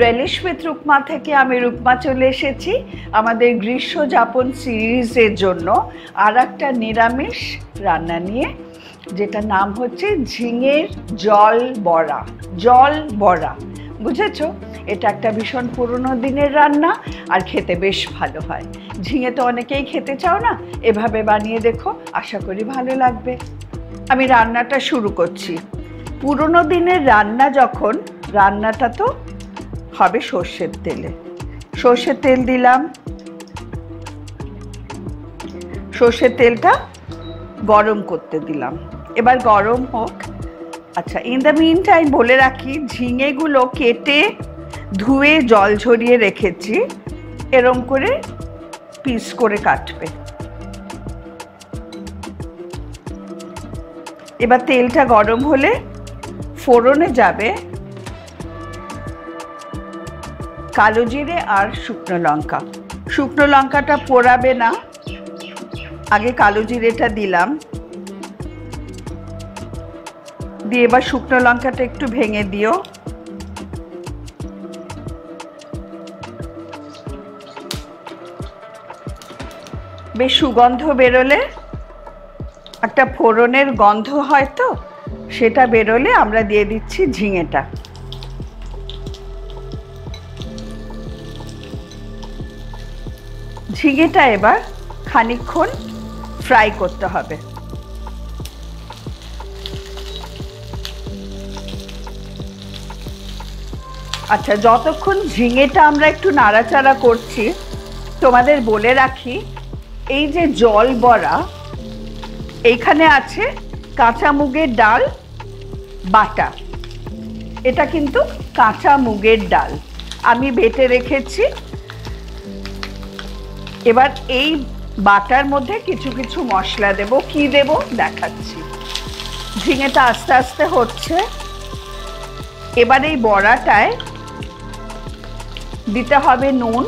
Relish with Rukma থেকে আমি রুকমা চলে এসেছি আমাদের গ্রীষ্ম যাপন সিরিজের জন্য আর একটা নিরামিষ রান্না নিয়ে, যেটা নাম হচ্ছে ঝিঙের জল বড়া। জল বড়া, বুঝেছো? এটা একটা ভীষণ পুরনো দিনের রান্না আর খেতে বেশ ভালো হয়। ঝিঙে তো অনেকেই খেতে চাও না, এভাবে বানিয়ে দেখো, আশা করি ভালো লাগবে। আমি রান্নাটা শুরু করছি। পুরনো দিনের রান্না যখন, রান্নাটা তো হবে সর্ষের তেলে। সর্ষের তেল দিলাম, সর্ষের তেলটা গরম করতে দিলাম, এবার গরম হোক। আচ্ছা, ইন দ্য মিন টাইম বলে রাখি, ঝিঙেগুলো কেটে ধুয়ে জল ঝরিয়ে রেখেছি, এরম করে পিস করে কাটবে। এবার তেলটা গরম হলে ফোড়নে যাবে কালো জিরে আর শুকনো লঙ্কা। শুকনো লঙ্কাটা পোড়াবে না, আগে কালো জিরেটা দিলাম, দিয়ে এবার শুকনো লঙ্কাটা একটু ভেঙে দিও। বেশ সুগন্ধ বেরোলে, একটা ফোড়নের গন্ধ হয় তো, সেটা বেরোলে আমরা দিয়ে দিচ্ছি ঝিঙেটা। ঝিঙেটা এবার খানিকক্ষণ ফ্রাই করতে হবে। আচ্ছা, যতক্ষণ ঝিঙেটা আমরা একটু নাড়াচাড়া করছি, তোমাদের বলে রাখি, এই যে জল বড়া, এইখানে আছে কাঁচা মুগের ডাল বাটা। এটা কিন্তু কাঁচা মুগের ডাল আমি বেটে রেখেছি। এবার এই বাটার মধ্যে কিছু কিছু মশলা দেব। কি দেব দেখাচ্ছি। ঝিঙেটা আস্তে আস্তে হচ্ছে, এবার এই বড়াটায় দিতে হবে নুন,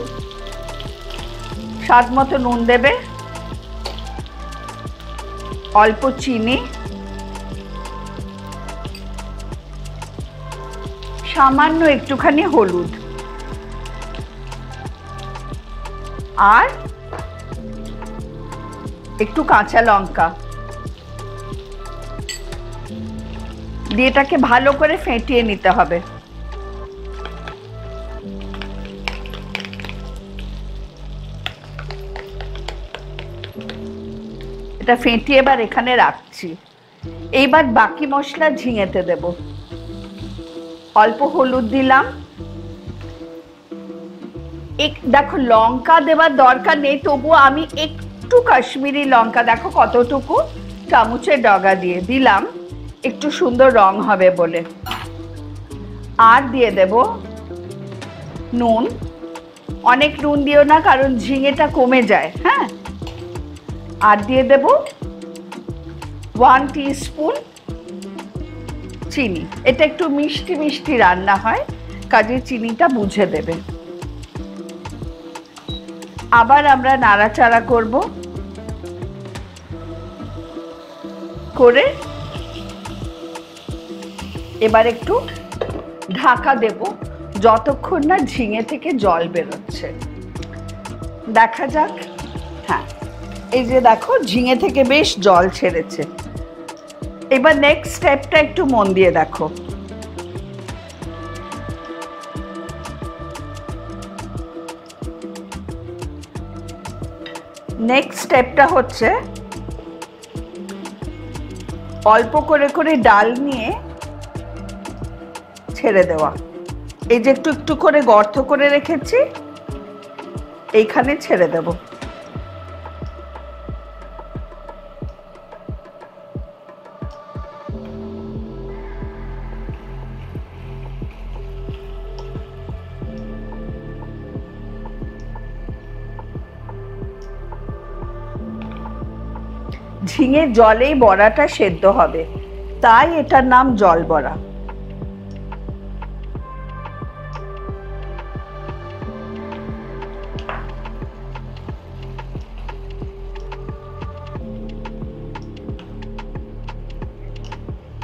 স্বাদ মতো নুন দেবে, অল্প চিনি, সামান্য একটুখানি হলুদ, আর একটু কাঁচা লঙ্কা দিয়ে এটাকে ভালো করে ফেটিয়ে নিতে হবে। এটা ফেটিয়ে এবার এখানে রাখছি। এইবার বাকি মশলা ঝিঙেতে দেব। অল্প হলুদ দিলাম, দেখো লঙ্কা দেওয়ার দরকার নেই, তবুও আমি একটু কাশ্মীরি লঙ্কা, দেখো কতটুকু, চামচের ডগা দিয়ে দিলাম, একটু সুন্দর রং হবে বলে। আর দিয়ে দেব নুন। অনেক নুন দিও না, কারণ ঝিঙেটা কমে যায়। হ্যাঁ, আর দিয়ে দেব 1 টিস্পুন চিনি। এটা একটু মিষ্টি মিষ্টি রান্না হয়, কাজে চিনিটা বুঝে দেবে। আবার আমরা নাড়াচাড়া করব, করে এবার একটু ঢাকা দেব যতক্ষণ না ঝিঙে থেকে জল বেরোচ্ছে। দেখা যাক। হ্যাঁ, এই যে দেখো ঝিঙে থেকে বেশ জল ছেড়েছে। এবার নেক্সট স্টেপটা একটু মন দিয়ে দেখো। নেক্সট স্টেপটা হচ্ছে অল্প করে করে ডাল নিয়ে ছেড়ে দেওয়া। এই যে একটু একটু করে গর্ত করে রেখেছি, এইখানে ছেড়ে দেব। ঝিঙের জলেই বড়াটা সেদ্ধ হবে, তাই এটার নাম জল বড়া।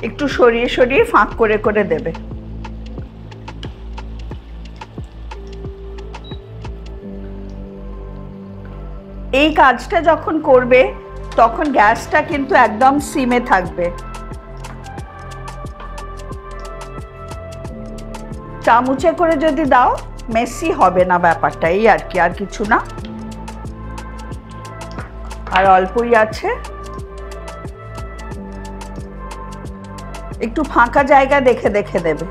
একটু সরিয়ে সরিয়ে ফাঁক করে করে দেবে। এই কাজটা যখন করবে তখন গ্যাসটা কিন্তু একদম সিমে থাকবে। চামচে করে যদি দাও মেসি হবে না ব্যাপারটা, এই আর কি, আর কিছু না। আর অল্পই আছে, একটু ফাঁকা জায়গা দেখে দেখে দেবে।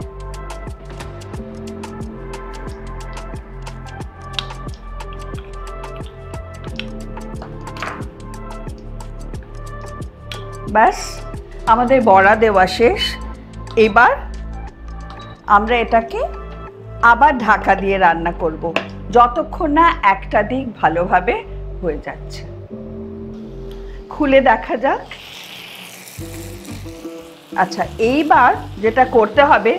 ব্যাস আমাদের বড়া দেওয়া শেষ। এবার আমরা এটাকে আবার ঢাকা দিয়ে রান্না করব যতক্ষণ না একটা দিক ভালোভাবে হয়ে যাচ্ছে। খুলে দেখা যাক। আচ্ছা, এইবার যেটা করতে হবে,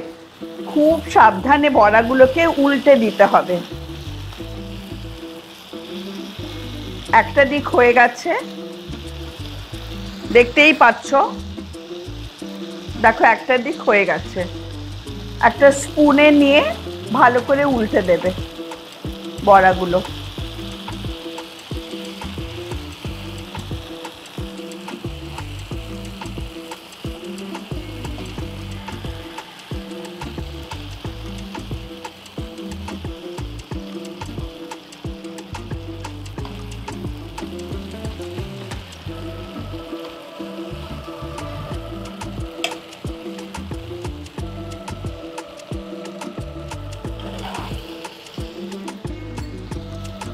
খুব সাবধানে বড়াগুলোকে উল্টে দিতে হবে। একটা দিক হয়ে গেছে, দেখতেই পাচ্ছ। দেখো একটা দিক হয়ে গেছে। একটা স্পুনে নিয়ে ভালো করে উল্টে দেবে বড়াগুলো।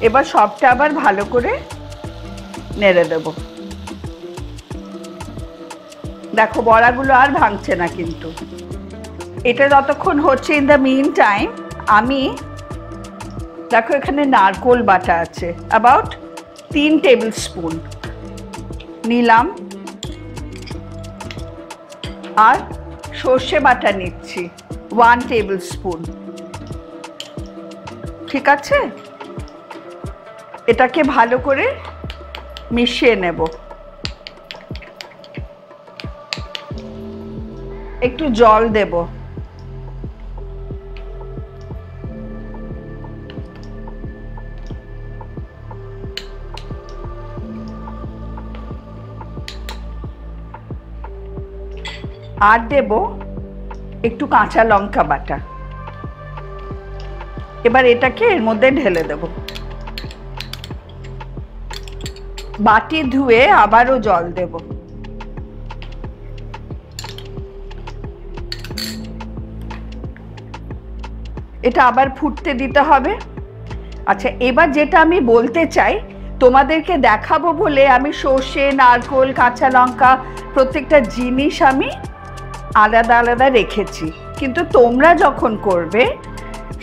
এবার সবটা আবার ভালো করে নেড়ে দেব। দেখো বড়াগুলো আর ভাঙছে না কিন্তু। এটা যতক্ষণ হচ্ছে, ইন দ্য মিন টাইম আমি, দেখো এখানে নারকোল বাটা আছে অ্যাবাউট 3 টেবিল স্পুন নিলাম, আর সর্ষে বাটা নিচ্ছি 1 টেবিল স্পুন। ঠিক আছে, এটাকে ভালো করে মিশিয়ে নেব। একটু জল দেব। আর দেব একটু কাঁচা লঙ্কা বাটা। এবার এটাকে এর মধ্যে ঢেলে দেব। বাটি ধুয়ে আবারও জল দেব। এটা আবার ফুটতে দিতে হবে। আচ্ছা, এবার যেটা আমি বলতে চাই, তোমাদেরকে দেখাবো বলে আমি সর্ষে, নারকোল, কাঁচা লঙ্কা প্রত্যেকটা জিনিস আমি আলাদা আলাদা রেখেছি। কিন্তু তোমরা যখন করবে,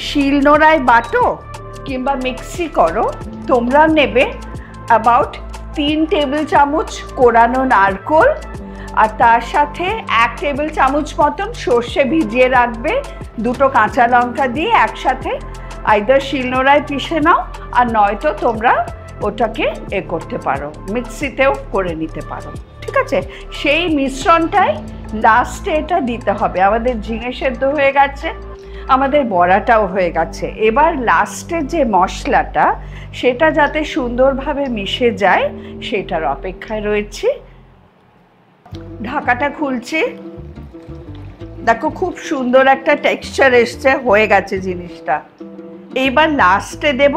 শিলনোড়ায় বাটো কিংবা মিক্সি করো, তোমরা নেবে অ্যাবাউট 3 টেবিল চামচ কোরানো নারকোল, আর তার সাথে 1 টেবিল চামচ মতন সর্ষে ভিজিয়ে রাখবে। 2টো কাঁচা লঙ্কা দিয়ে একসাথে আইদার শিলনোড়ায় পিষে নাও, আর নয়তো তোমরা ওটাকে করতে পারো, মিক্সিতেও করে নিতে পারো। ঠিক আছে, সেই মিশ্রণটাই লাস্টে এটা দিতে হবে। আমাদের ঝিঙে সেদ্ধ হয়ে গেছে, আমাদের বড়াটাও হয়ে গেছে। এবার লাস্টে যে মশলাটা, সেটা যাতে সুন্দরভাবে মিশে যায় সেটার অপেক্ষায় রয়েছি। ঢাকাটা খুলছি। দেখো খুব সুন্দর একটা টেক্সচার এসছে, হয়ে গেছে জিনিসটা। এইবার লাস্টে দেব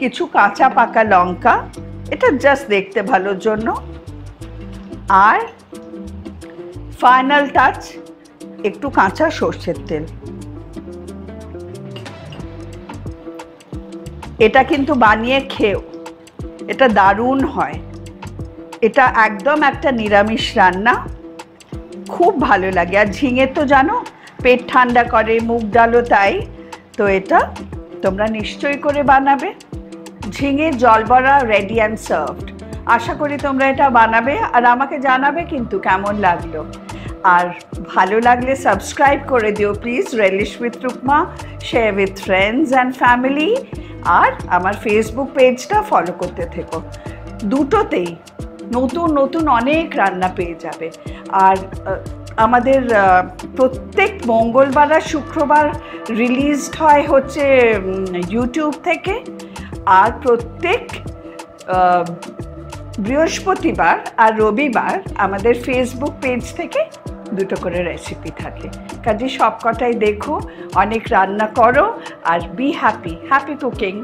কিছু কাঁচা পাকা লঙ্কা, এটা জাস্ট দেখতে ভালোর জন্য। আর ফাইনাল টাচ একটু কাঁচা সর্ষের তেল। এটা কিন্তু বানিয়ে খেও, এটা দারুণ হয়। এটা একদম একটা নিরামিষ রান্না, খুব ভালো লাগে। আর ঝিঙে তো জানো পেট ঠান্ডা করে, মুগ ডালও তাই। তো এটা তোমরা নিশ্চয়ই করে বানাবে। ঝিঙের জলবড়া রেডি অ্যান্ড সার্ভড। আশা করি তোমরা এটা বানাবে আর আমাকে জানাবে কিন্তু কেমন লাগলো। আর ভালো লাগলে সাবস্ক্রাইব করে দিও please, relish with Rukma, share with friends and family. আর আমার ফেসবুক পেজটা ফলো করতে থেকো। দুটোতেই নতুন নতুন অনেক রান্না পেয়ে যাবে। আর আমাদের প্রত্যেক মঙ্গলবার আর শুক্রবার রিলিজড হয় হচ্ছে ইউটিউব থেকে, আর প্রত্যেক বৃহস্পতিবার আর রবিবার আমাদের ফেসবুক পেজ থেকে দুটো করে রেসিপি থাকে। কাজে সব কটাই দেখো, অনেক রান্না করো, আর বি হ্যাপি কুকিং।